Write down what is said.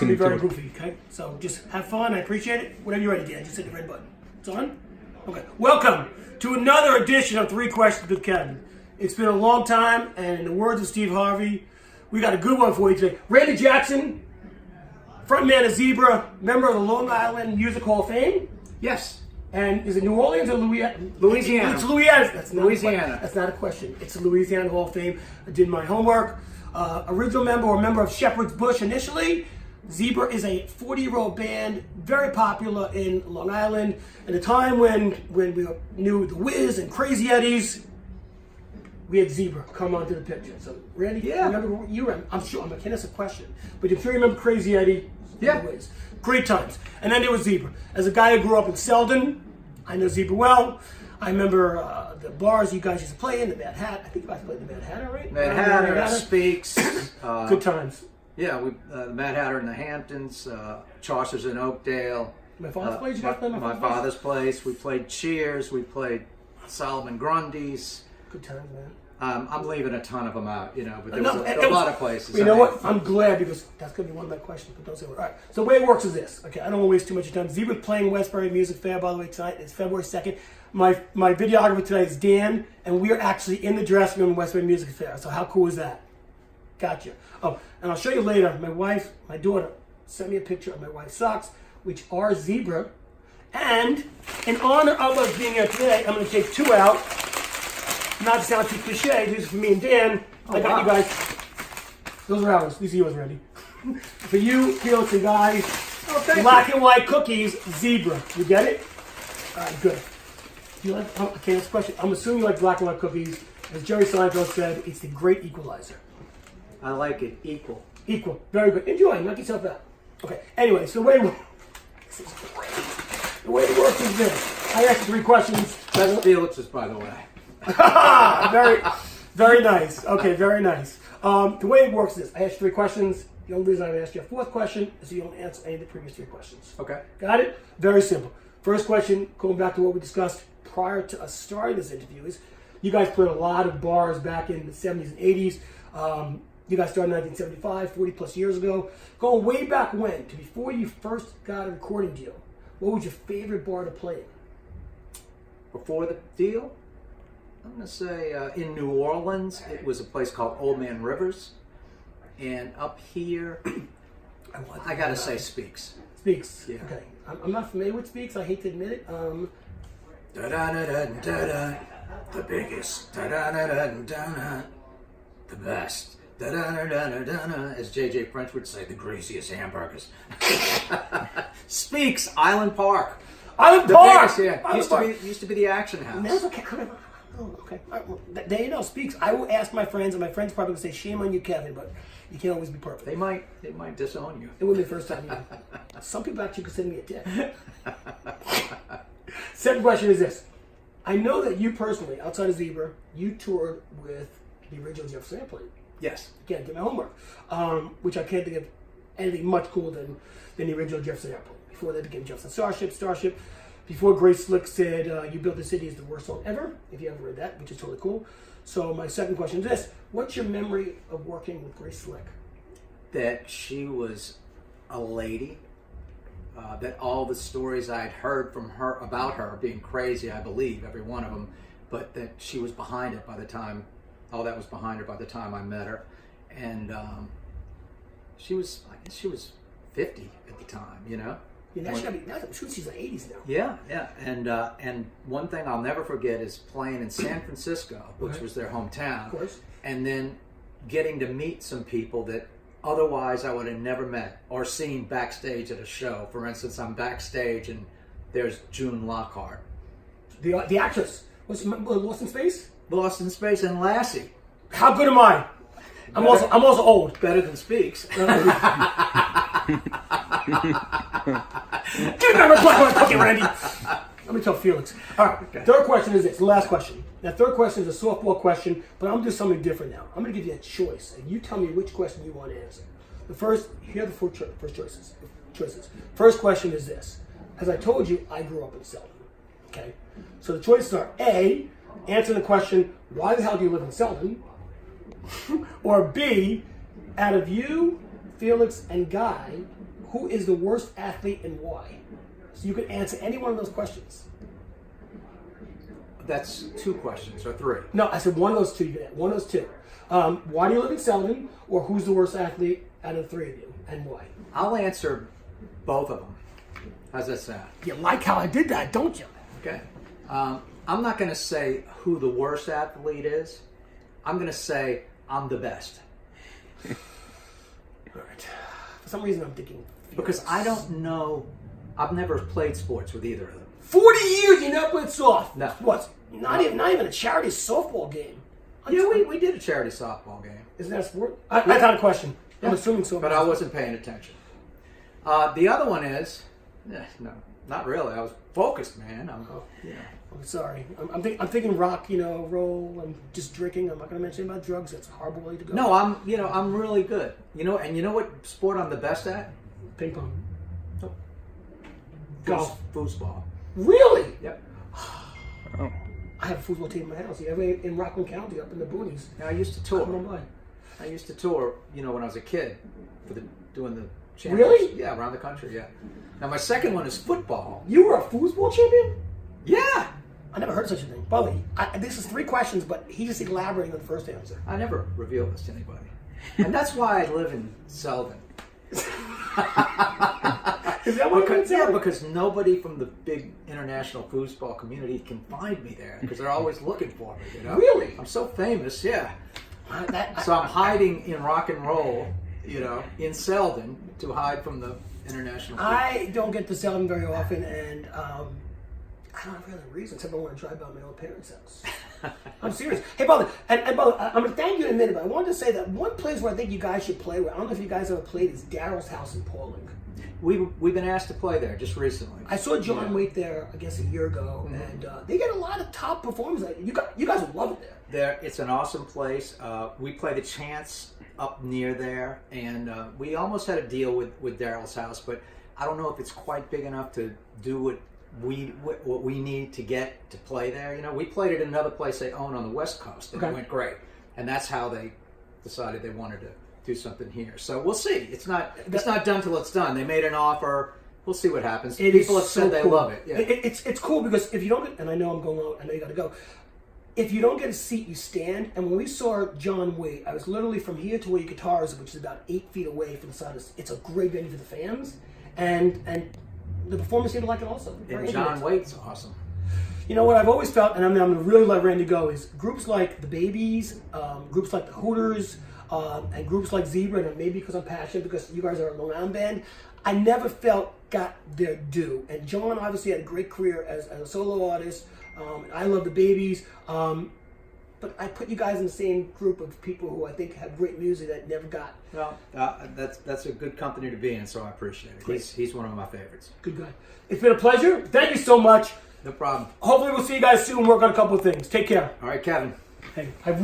going to be very goofy, okay? So just have fun. I appreciate it. Whenever you're ready, Dan, just hit the red button. It's on? Okay. Welcome to another edition of 3 Questions with Kevin. It's been a long time, and in the words of Steve Harvey, we got a good one for you today. Randy Jackson, frontman of Zebra, member of the Long Island Music Hall of Fame. Yes. And is it New Orleans or Louisiana? Louisiana. It's Louisiana. Louisiana. That's not a question. It's the Louisiana Hall of Fame. I did my homework. Original member or member of Shepherd's Bush initially. Zebra is a 40-year-old band, very popular in Long Island. At a time when we knew the Wiz and Crazy Eddies, we had Zebra come onto the picture. So, Randy, remember you were? I'm sure. I'm not kidding. That's a question, but if you remember Crazy Eddie, and the Wiz, great times. And then there was Zebra. As a guy who grew up in Selden, I know Zebra well. I remember the bars you guys used to play in, the Mad Hat. I think you guys played the Mad Hatter, right? Mad Hatter, Speaks. Good times. Yeah, the Mad Hatter in the Hamptons, Chaucer's in Oakdale. My father's place? You guys play my father's place. We played Cheers. We played Solomon Grundy's. Good times, man. I'm leaving a ton of them out, you know, but there was a lot of places. You know what? I'm glad because that's going to be one of my questions, but don't say what. All right. So the way it works is this. Okay, I don't want to waste too much time. Zebra's playing Westbury Music Fair, by the way, tonight. It's February 2nd. My videographer tonight is Dan, and we're actually in the dressing room at Westbury Music Fair. So how cool is that? Gotcha. Oh, and I'll show you later. My daughter, sent me a picture of my wife's socks, which are Zebra. And in honor of us being here today, I'm going to take 2 out. Not to sound too cliche, these are for me and Dan. I got you guys. Those are ours. These are yours, Randy. For you, Felix and guys, black and white cookies, Zebra. You get it? All right, good. You like? Okay, next question. I'm assuming you like black and white cookies. As Jerry Seinfeld said, it's the great equalizer. I like it equal. Equal. Very good. Enjoy. Knock yourself out. Okay. Anyway, so the way this is great. The way it works is this. I asked 3 questions. That's Felix's, by the way. very, very nice. Okay, very nice. The way it works is I asked 3 questions. The only reason I asked you a 4th question is so you don't answer any of the previous 3 questions. Okay. Got it? Very simple. First question, going back to what we discussed prior to us starting this interview, is you guys played a lot of bars back in the 70s and 80s. You guys started in 1975, 40 plus years ago. Going way back when, to before you first got a recording deal, what was your favorite bar to play in? Before the deal? I'm going to say in New Orleans, it was a place called Old Man Rivers. And up here, I got to say Speaks. Speaks. Yeah. Okay. I'm not familiar with Speaks. I hate to admit it. Da-da-da-da-da-da. The biggest. Da-da-da-da-da-da. The best. Da-da-da-da-da-da. As J.J. French would say, the greasiest hamburgers. Speaks, Island Park. Island Park! Biggest, yeah. Island Used to be the Action House. That's okay. Oh, okay. There you know, Speaks. I will ask my friends, and my friends probably will say, shame on you, Kevin, but you can't always be perfect. They might disown you. It wouldn't be the first time either. Some people actually consider me a dick. Second question is this. I know that you personally, outside of Zebra, you toured with the original Jefferson Airplane. Yes. Again, did my homework, which I can't think of anything much cooler than the original Jefferson Airplane. Before they became Jefferson Starship. Before Grace Slick said, you built the city is the worst song ever, if you ever read that, which is totally cool. So my second question is this. What's your memory of working with Grace Slick? That she was a lady, that all the stories I had heard from her about her being crazy, I believe, every one of them, but that she was behind it by the time, all that was behind her by the time I met her. And I guess she was 50 at the time, you know? Yeah, I'm sure she's in the 80s now. Yeah. And one thing I'll never forget is playing in San Francisco, which was their hometown. Of course. And then getting to meet some people that otherwise I would have never met or seen backstage at a show. For instance, I'm backstage and there's June Lockhart. The actress. Was Lost in Space? Lost in Space and Lassie. How good am I? I'm also old. Better than Speaks. Give me my cookie, Randy. Let me tell Felix. All right. Okay. Third question is this. The last question. Now, third question is a softball question, but I'm going to do something different now. I'm going to give you a choice, and you tell me which question you want to answer. Here are the first choices. First question is this. As I told you, I grew up in Selden. Okay? So the choices are A, answer the question, why the hell do you live in Selden? Or B, out of you, Felix, and Guy, who is the worst athlete and why? So you can answer any one of those questions. That's 2 questions or 3. No, I said one of those two. You get one of those two. Why do you live in Selden, or who's the worst athlete out of the 3 of you, and why? I'll answer both of them. How's that sound? You like how I did that, don't you? Okay. I'm not going to say who the worst athlete is. I'm going to say I'm the best. All right. For some reason, I'm thinking Felix. Because I don't know. I've never played sports with either of them. 40 years you never played soft. No. What? Not even a charity softball game. Yeah, we did a charity softball game. Isn't that a sport? I got a question. Yeah. I'm assuming so. But I wasn't paying attention. The other one is, no, not really. I was focused, man. I'm sorry. I'm thinking rock, roll. I'm just drinking. I'm not going to mention about drugs. That's a horrible way to go. No, I'm really good. And you know what sport I'm the best at? Ping pong. Golf. Foosball. Really? Yep. Oh. I have a football team in my house. You ever in Rockland County, up in the boonies? Yeah, I used to tour. Come on by. I used to tour, when I was a kid, doing the championships. Really? Yeah, around the country. Yeah. Now my second one is football. You were a foosball champion? Yeah. I never heard such a thing. By the way, this is 3 questions, but he just elaborating on the first answer. I never reveal this to anybody, and that's why I live in Selden. Is that what Because, yeah, because nobody from the big international foosball community can find me there because they're always looking for me. Really? I'm so famous, yeah. So I'm hiding in rock and roll, in Selden to hide from the international. I don't get to Selden very often, and I don't have really a reason except I want to drive by my old parents' house. I'm serious. Hey, brother, and brother, I'm going to thank you in a minute, but I wanted to say that one place where I think you guys should play, where I don't know if you guys ever played, is Daryl's house in Pauling. We've been asked to play there just recently. I saw John Waite there, I guess, a year ago, and they get a lot of top performers. You guys would love it there. It's an awesome place. We play the Chance up near there, and we almost had a deal with Daryl's house, but I don't know if it's quite big enough to do what we need to get to play there. We played it in another place they own on the West Coast, and it went great. And that's how they decided they wanted to do something here. So we'll see. It's not done till it's done. They made an offer. We'll see what happens. People have said they love it. Yeah. It's cool because if you don't get, and I know I'm going out, I know you got to go. If you don't get a seat, you stand. And when we saw John Waite, I was literally from here to where your guitar is, which is about 8 feet away from the side. It's a great venue for the fans, and the performers seem to like it also. And John Waite's awesome. You know what I've always felt, and I'm going to really let Randy go, is groups like the Babies, groups like the Hooters, and groups like Zebra, and maybe because I'm passionate, because you guys are a Long Island band, I never felt got their due. And John obviously had a great career as a solo artist. I love the Babies, but I put you guys in the same group of people who I think have great music that never got. Well, that's a good company to be in, so I appreciate it. He's one of my favorites. Good guy. It's been a pleasure. Thank you so much. No problem. Hopefully we'll see you guys soon and work on a couple of things. Take care. All right, Kevin. Hey, I really